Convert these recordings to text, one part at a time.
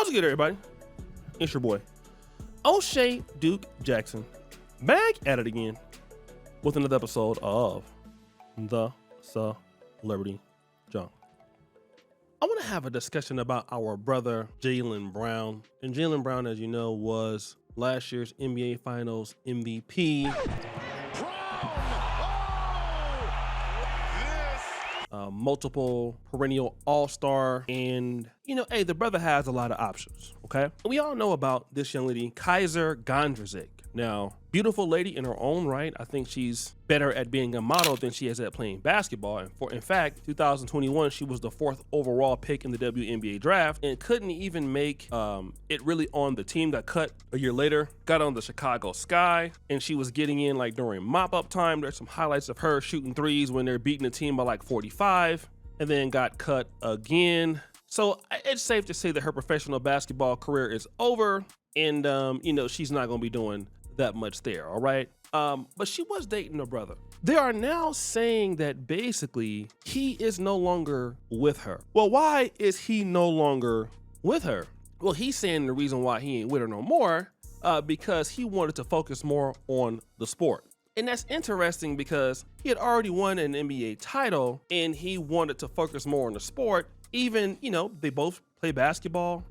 What's good, everybody? It's your boy, O'Shea Duke Jackson, back at it again with another episode of The Celebrity Junk. I want to have a discussion about our brother, Jaylen Brown. And Jaylen Brown, as you know, was last year's NBA Finals MVP. Multiple perennial all-star, and hey, the brother has a lot of options. Okay, we all know about this young lady, Kaiser Gondrezick. Now, beautiful lady in her own right. I think she's better at being a model than she is at playing basketball. And in fact, 2021, she was the 4th overall pick in the WNBA draft and couldn't even make it really on the team. Got cut a year later, got on the Chicago Sky, and she was getting in like during mop-up time. There's some highlights of her shooting threes when they're beating the team by like 45, and then got cut again. So it's safe to say that her professional basketball career is over, and she's not going to be doing that much there, all right? But she was dating her brother. They are now saying that basically he is no longer with her. Well, why is he no longer with her? Well, he's saying the reason why he ain't with her no more, because he wanted to focus more on the sport. And that's interesting because he had already won an NBA title and he wanted to focus more on the sport. Even, they both play basketball.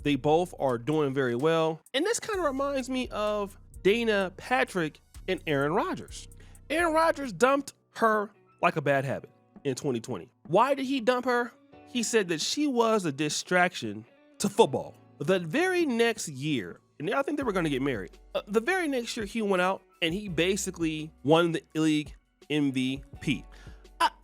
They both are doing very well. And this kind of reminds me of Dana Patrick and Aaron Rodgers. Aaron Rodgers dumped her like a bad habit in 2020. Why did he dump her? He said that she was a distraction to football. The very next year, and I think they were going to get married. The very next year, he went out and he basically won the league MVP.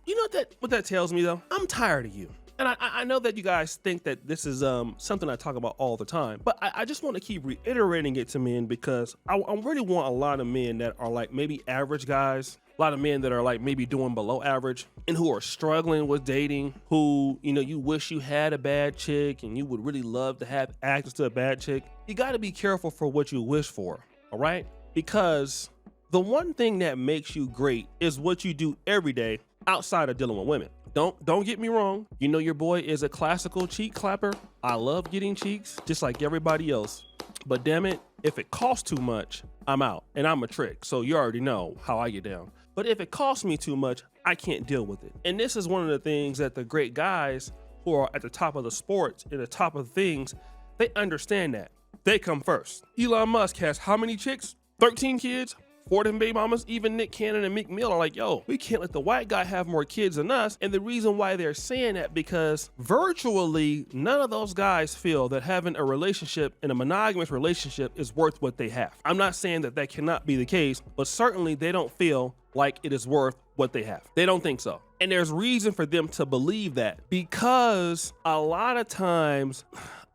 You know what that tells me, though? I'm tired of you. And I know that you guys think that this is something I talk about all the time, but I just want to keep reiterating it to men because I really want a lot of men that are like maybe average guys, a lot of men that are like maybe doing below average and who are struggling with dating, who, you wish you had a bad chick and you would really love to have access to a bad chick. You got to be careful for what you wish for, all right? Because the one thing that makes you great is what you do every day outside of dealing with women. Don't get me wrong. Your boy is a classical cheek clapper. I love getting cheeks just like everybody else. But damn it, if it costs too much, I'm out. And I'm a trick, so you already know how I get down. But if it costs me too much, I can't deal with it. And this is one of the things that the great guys who are at the top of the sports and the top of things, they understand that. They come first. Elon Musk has how many chicks? 13 kids? 4 of them baby mamas. Even Nick Cannon and Meek Mill are like, yo, we can't let the white guy have more kids than us. And the reason why they're saying that, because virtually none of those guys feel that having a relationship and a monogamous relationship is worth what they have. I'm not saying that that cannot be the case, but certainly they don't feel like it is worth what they have. They don't think so. And there's reason for them to believe that, because a lot of times,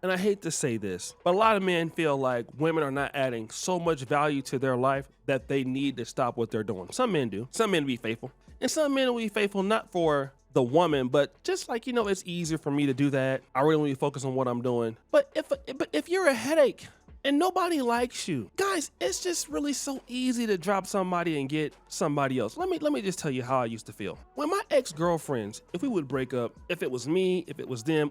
and I hate to say this, but a lot of men feel like women are not adding so much value to their life that they need to stop what they're doing. Some men do. Some men be faithful. And some men will be faithful not for the woman, but just like, it's easier for me to do that. I really want to focus on what I'm doing. But if you're a headache and nobody likes you, guys, it's just really so easy to drop somebody and get somebody else. Let me just tell you how I used to feel. When my ex-girlfriends, if we would break up, if it was me, if it was them,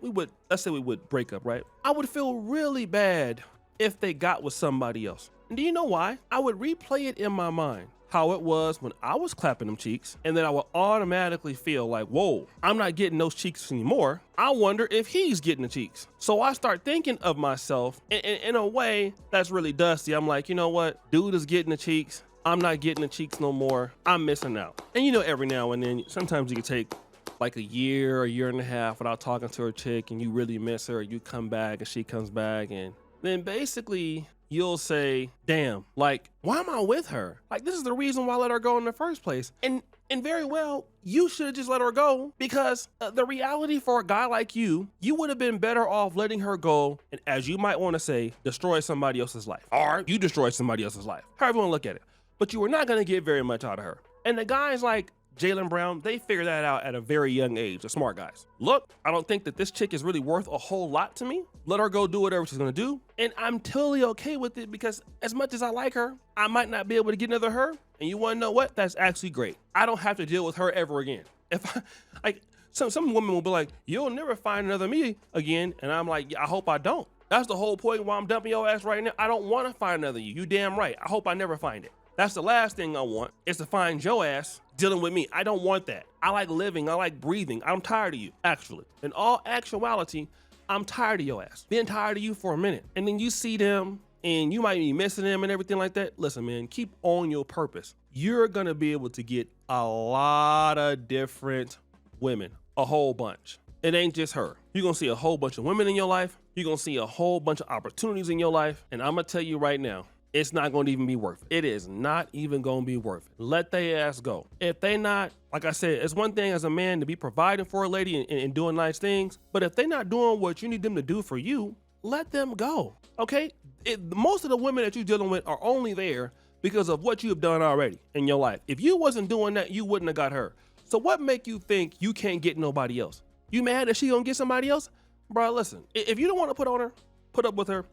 let's say we would break up, right? I would feel really bad if they got with somebody else. And do you know why? I would replay it in my mind, how it was when I was clapping them cheeks, and then I would automatically feel like, whoa, I'm not getting those cheeks anymore. I wonder if he's getting the cheeks. So I start thinking of myself in a way that's really dusty. I'm like, you know what? Dude is getting the cheeks. I'm not getting the cheeks no more. I'm missing out. And every now and then, sometimes you can take like a year and a half without talking to her chick, and you really miss her. You come back and she comes back, and then basically you'll say, damn, like, why am I with her? Like, this is the reason why I let her go in the first place. And very well, you should have just let her go, because the reality for a guy like you would have been better off letting her go and, as you might want to say, destroy somebody else's life. Or you destroy somebody else's life. However you want to look at it. But you were not going to get very much out of her. And the guys like Jaylen Brown, they figure that out at a very young age, the smart guys. Look, I don't think that this chick is really worth a whole lot to me. Let her go do whatever she's gonna do. And I'm totally okay with it, because as much as I like her, I might not be able to get another her. And you wanna know what? That's actually great. I don't have to deal with her ever again. Some women will be like, you'll never find another me again. And I'm like, I hope I don't. That's the whole point why I'm dumping your ass right now. I don't want to find another you. You damn right. I hope I never find it. That's the last thing I want, is to find your ass dealing with me. I don't want that. I like living. I like breathing. I'm tired of you, actually. In all actuality, I'm tired of your ass. Been tired of you for a minute. And then you see them and you might be missing them and everything like that. Listen, man, keep on your purpose. You're going to be able to get a lot of different women, a whole bunch. It ain't just her. You're going to see a whole bunch of women in your life. You're going to see a whole bunch of opportunities in your life. And I'm going to tell you right now, it's not going to even be worth it. It is not even going to be worth it. Let their ass go. If they not, like I said, it's one thing as a man to be providing for a lady and doing nice things. But if they're not doing what you need them to do for you, let them go. Okay? Most of the women that you're dealing with are only there because of what you have done already in your life. If you wasn't doing that, you wouldn't have got her. So what make you think you can't get nobody else? You mad that she gonna get somebody else? Bro, listen, if you don't want to put up with her,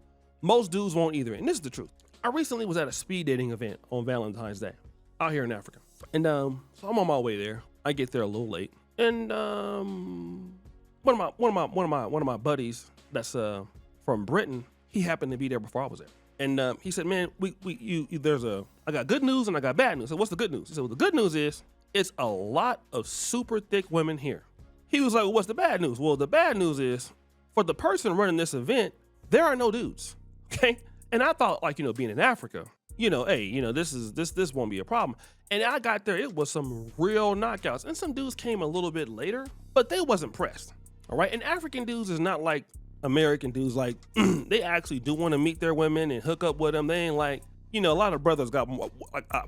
most dudes won't either. And this is the truth. I recently was at a speed dating event on Valentine's Day out here in Africa. And so I'm on my way there. I get there a little late. And one of my buddies that's from Britain, he happened to be there before I was there. And he said, man, I got good news and I got bad news. I said, what's the good news? He said, well, the good news is it's a lot of super thick women here. He was like, well, what's the bad news? Well, the bad news is for the person running this event, there are no dudes. Okay. And I thought, like, being in Africa, hey, this won't be a problem. And I got there, it was some real knockouts. And some dudes came a little bit later, but they wasn't pressed. All right. And African dudes is not like American dudes. Like, they actually do want to meet their women and hook up with them. They ain't like, a lot of brothers got more,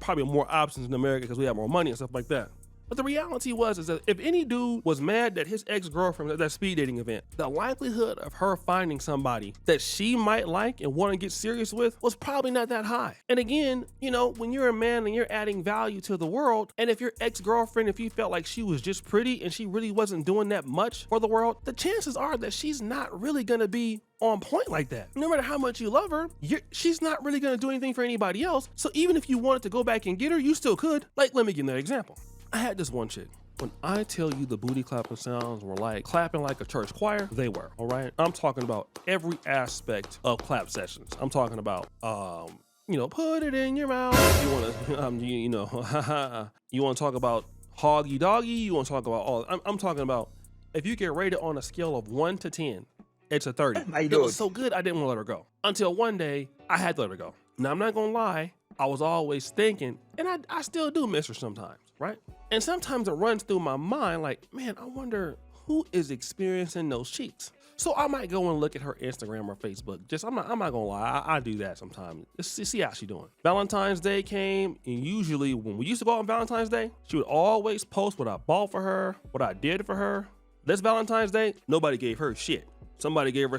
probably more options in America because we have more money and stuff like that. But the reality is that if any dude was mad that his ex-girlfriend at that speed dating event, the likelihood of her finding somebody that she might like and want to get serious with was probably not that high. And again, when you're a man and you're adding value to the world, and if your ex-girlfriend, if you felt like she was just pretty and she really wasn't doing that much for the world, the chances are that she's not really going to be on point like that. No matter how much you love her, she's not really going to do anything for anybody else. So even if you wanted to go back and get her, you still could. Like, let me give you an example. I had this one chick. When I tell you the booty clapping sounds were like clapping like a church choir, they were, all right? I'm talking about every aspect of clap sessions. I'm talking about, put it in your mouth. You want to, you want to talk about hoggy doggy. You want to talk about all, I'm talking about if you get rated on a scale of 1 to 10, it's a 30. It was so good, I didn't want to let her go. Until one day, I had to let her go. Now, I'm not going to lie. I was always thinking, and I still do miss her sometimes, right? And sometimes it runs through my mind like, man, I wonder who is experiencing those cheeks. So I might go and look at her Instagram or Facebook. I'm not gonna lie, I do that sometimes. See how she doing. Valentine's Day came, and usually when we used to go out on Valentine's Day, she would always post what I bought for her, what I did for her. This Valentine's Day, nobody gave her shit. Somebody gave her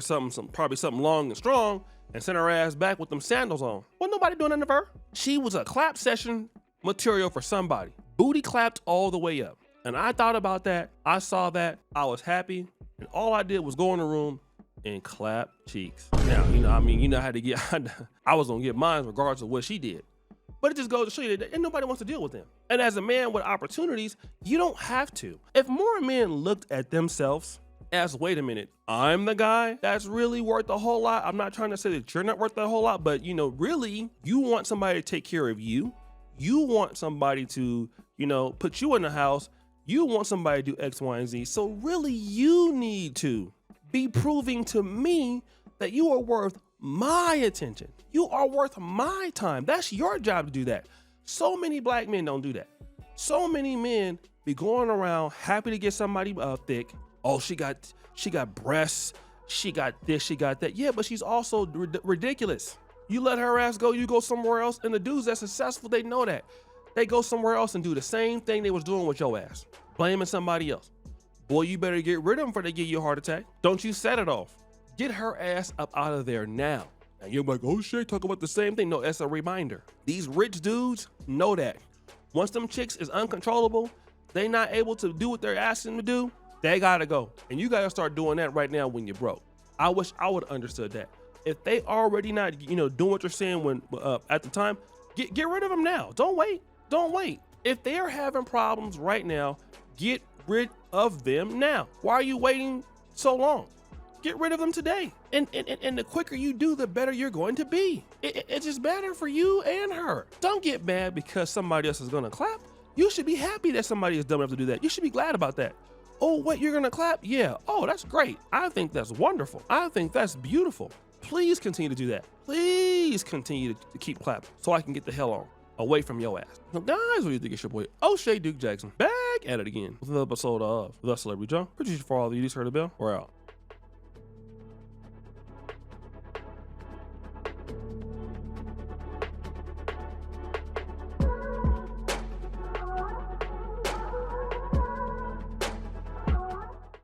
probably something long and strong, and sent her ass back with them sandals on. Wasn't nobody doing nothing to her. She was a clap session material for somebody. Booty clapped all the way up. And I thought about that. I saw that. I was happy. And all I did was go in the room and clap cheeks. Now, how to get, I was gonna get mine regardless of what she did. But it just goes to show you that ain't nobody wants to deal with them. And as a man with opportunities, you don't have to. If more men looked at themselves as, wait a minute, I'm the guy that's really worth a whole lot. I'm not trying to say that you're not worth a whole lot, but really, you want somebody to take care of you. You want somebody to, put you in the house. You want somebody to do X, Y, and Z. So really, you need to be proving to me that you are worth my attention. You are worth my time. That's your job to do that. So many black men don't do that. So many men be going around happy to get somebody thick. Oh, she got breasts. She got this, she got that. Yeah, but she's also ridiculous. You let her ass go, you go somewhere else. And the dudes that's successful, they know that. They go somewhere else and do the same thing they was doing with your ass. Blaming somebody else. Boy, you better get rid of them before they give you a heart attack. Don't you set it off. Get her ass up out of there now. And you're like, oh shit, talk about the same thing. No, that's a reminder. These rich dudes know that. Once them chicks is uncontrollable, they not able to do what they're asking them to do, they gotta go. And you gotta start doing that right now when you're broke. I wish I would have understood that. If they already not, doing what you're saying when at the time, get rid of them now. Don't wait. Don't wait. If they are having problems right now, get rid of them now. Why are you waiting so long? Get rid of them today. And the quicker you do, the better you're going to be. It's just better for you and her. Don't get mad because somebody else is gonna clap. You should be happy that somebody is dumb enough to do that. You should be glad about that. Oh, what, you're gonna clap? Yeah. Oh, that's great. I think that's wonderful. I think that's beautiful. Please continue to do that. Please continue to keep clapping so I can get the hell on away from your ass. So guys, what do you think? It's your boy O'Shea Duke Jackson back at it again with another episode of The Celebrity Joe. Appreciate you for all the you just heard the bell. We're out.